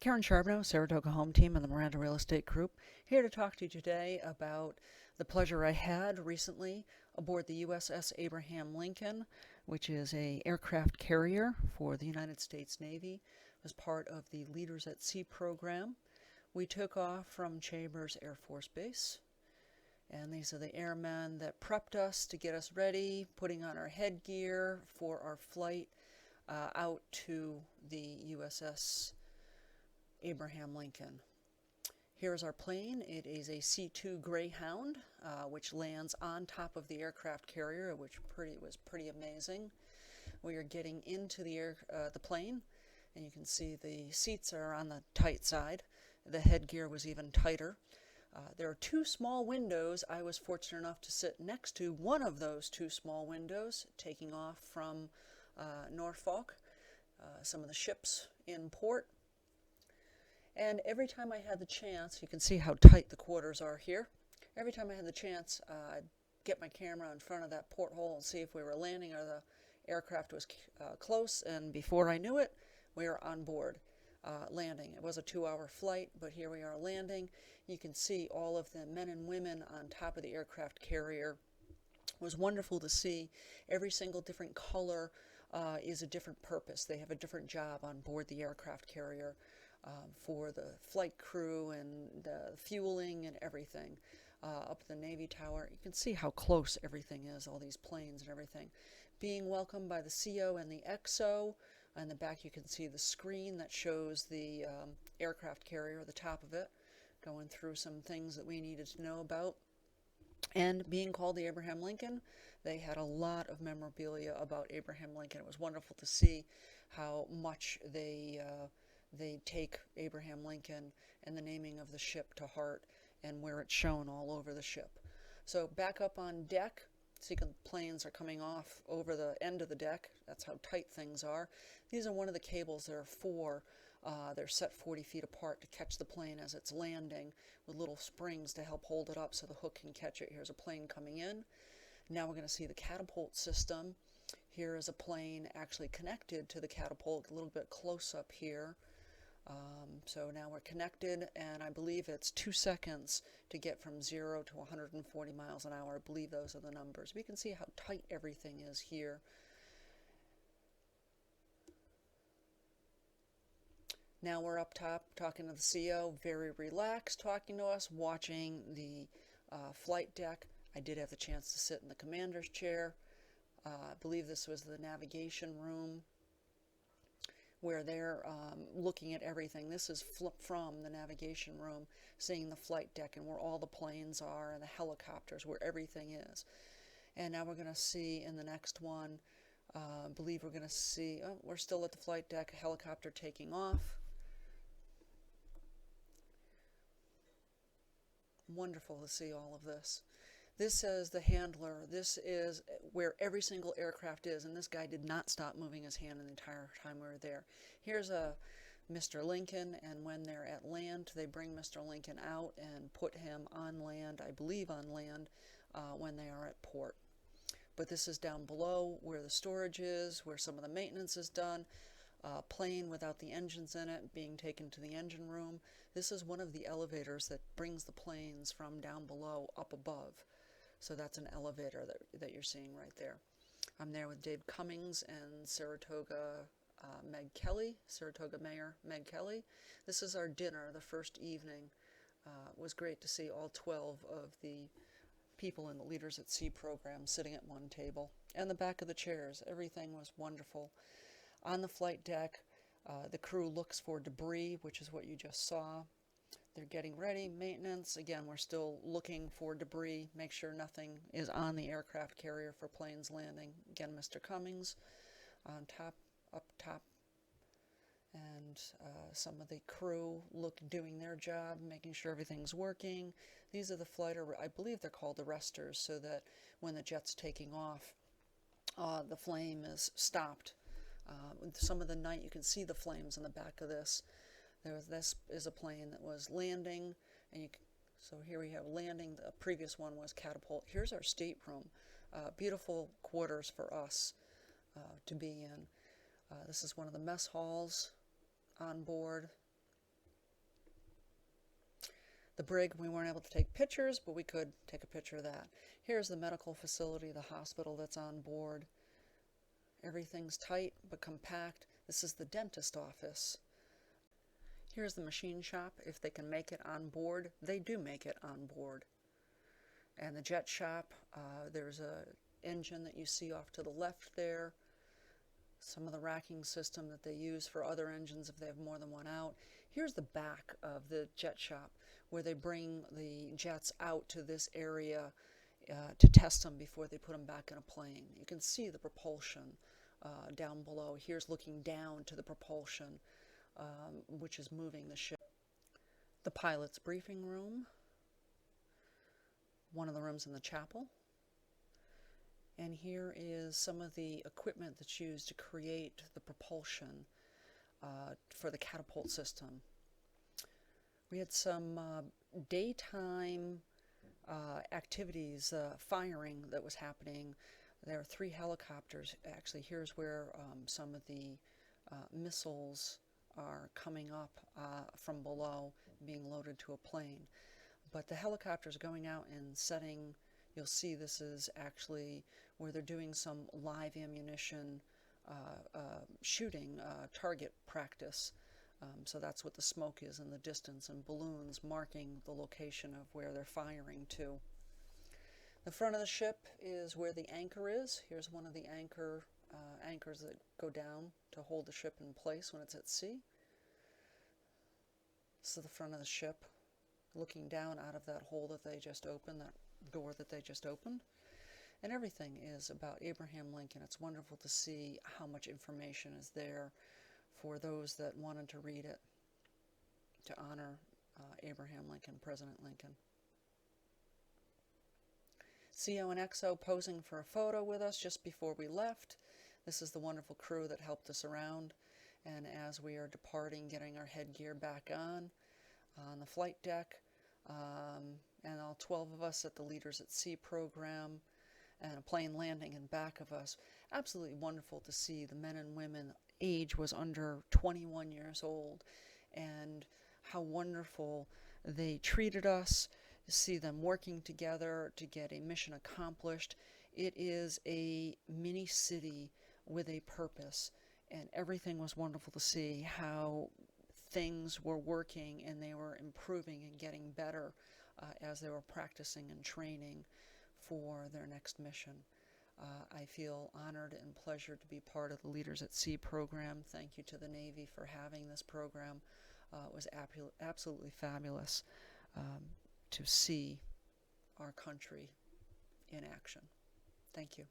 Karen Charbonneau, Saratoga Home Team and the Miranda Real Estate Group, here to talk to you today about the pleasure I had recently aboard the USS Abraham Lincoln, which is an aircraft carrier for the United States Navy, as part of the Leaders at Sea program. We took off from Chambers Air Force Base, and these are the airmen that prepped us to get us ready, putting on our headgear for our flight out to the USS Abraham Lincoln. Here's our plane. It is a C-2 Greyhound, which lands on top of the aircraft carrier, which was pretty amazing. We are getting into the plane, and you can see the seats are on the tight side. The headgear was even tighter. There are two small windows. I was fortunate enough to sit next to one of those two small windows, taking off from Norfolk, some of the ships in port. And every time I had the chance, you can see how tight the quarters are here. Every time I had the chance, I'd get my camera in front of that porthole and see if we were landing or the aircraft was close. And before I knew it, we were on board landing. It was a 2-hour flight, but here we are landing. You can see all of the men and women on top of the aircraft carrier. It was wonderful to see. Every single different color is a different purpose. They have a different job on board the aircraft carrier. For the flight crew and the fueling and everything. Up at the Navy Tower, you can see how close everything is, all these planes and everything. Being welcomed by the CO and the XO. On the back you can see the screen that shows the aircraft carrier, the top of it, going through some things that we needed to know about. And being called the Abraham Lincoln, they had a lot of memorabilia about Abraham Lincoln. It was wonderful to see how much they take Abraham Lincoln and the naming of the ship to heart, and where it's shown all over the ship. So back up on deck, see the planes are coming off over the end of the deck. That's how tight things are. These are one of the cables. There are four. They're set 40 feet apart to catch the plane as it's landing, with little springs to help hold it up so the hook can catch it. Here's a plane coming in. Now we're going to see the catapult system. Here is a plane actually connected to the catapult, a little bit close up here. So now we're connected, and I believe it's 2 seconds to get from 0 to 140 miles an hour. I believe those are the numbers. We can see how tight everything is here. Now we're up top talking to the CO, very relaxed, talking to us, watching the flight deck. I did have the chance to sit in the commander's chair. I believe this was the navigation room, where they're looking at everything. This is from the navigation room, seeing the flight deck and where all the planes are and the helicopters, where everything is. And now we're going to see in the next one, I believe we're going to see, we're still at the flight deck, a helicopter taking off. Wonderful to see all of this. This is the handler. This is where every single aircraft is, and this guy did not stop moving his hand the entire time we were there. Here's Mr. Lincoln, and when they're at land, they bring Mr. Lincoln out and put him on land, I believe on land, when they are at port. But this is down below where the storage is, where some of the maintenance is done. Plane without the engines in it being taken to the engine room. This is one of the elevators that brings the planes from down below up above. So that's an elevator that you're seeing right there. I'm there with Dave Cummings and Saratoga Mayor Meg Kelly. This is our dinner, the first evening. It was great to see all 12 of the people in the Leaders at Sea program sitting at one table. And the back of the chairs, everything was wonderful. On the flight deck, the crew looks for debris, which is what you just saw. They're getting ready, maintenance. Again, we're still looking for debris, make sure nothing is on the aircraft carrier for planes landing. Again, Mr. Cummings on top, up top. And some of the crew doing their job, making sure everything's working. These are the I believe they're called arresters, so that when the jet's taking off, the flame is stopped. Some of the night you can see the flames in the back of this. This is a plane that was landing, and so here we have landing. The previous one was catapult. Here's our stateroom. Beautiful quarters for us to be in. This is one of the mess halls on board. The brig, we weren't able to take pictures, but we could take a picture of that. Here's the medical facility, the hospital that's on board. Everything's tight but compact. This is the dentist office. Here's the machine shop. If they can make it on board, they do make it on board. And the jet shop, there's a engine that you see off to the left there. Some of the racking system that they use for other engines if they have more than one out. Here's the back of the jet shop where they bring the jets out to this area to test them before they put them back in a plane. You can see the propulsion down below. Here's looking down to the propulsion, which is moving the ship. The pilot's briefing room, one of the rooms in the chapel. And here is some of the equipment that's used to create the propulsion for the catapult system. We had some daytime activities, firing that was happening. There are 3 helicopters. Actually, here's where some of the missiles are coming up from below, being loaded to a plane. But the helicopters going out and setting, you'll see this is actually where they're doing some live ammunition shooting, target practice. So that's what the smoke is in the distance, and balloons marking the location of where they're firing to. The front of the ship is where the anchor is. Here's one of the anchors that go down to hold the ship in place when it's at sea. This is the front of the ship, looking down out of that hole that they just opened, that door that they just opened. And everything is about Abraham Lincoln. It's wonderful to see how much information is there for those that wanted to read it, to honor Abraham Lincoln, President Lincoln. CO and XO posing for a photo with us just before we left. This is the wonderful crew that helped us around. And as we are departing, getting our headgear back on the flight deck, and all 12 of us at the Leaders at Sea program, and a plane landing in back of us. Absolutely wonderful to see the men and women. Age was under 21 years old, and how wonderful they treated us, to see them working together to get a mission accomplished. It is a mini city with a purpose, and everything was wonderful to see how things were working and they were improving and getting better as they were practicing and training for their next mission. I feel honored and pleasured to be part of the Leaders at Sea program. Thank you to the Navy for having this program. It was absolutely fabulous to see our country in action. Thank you.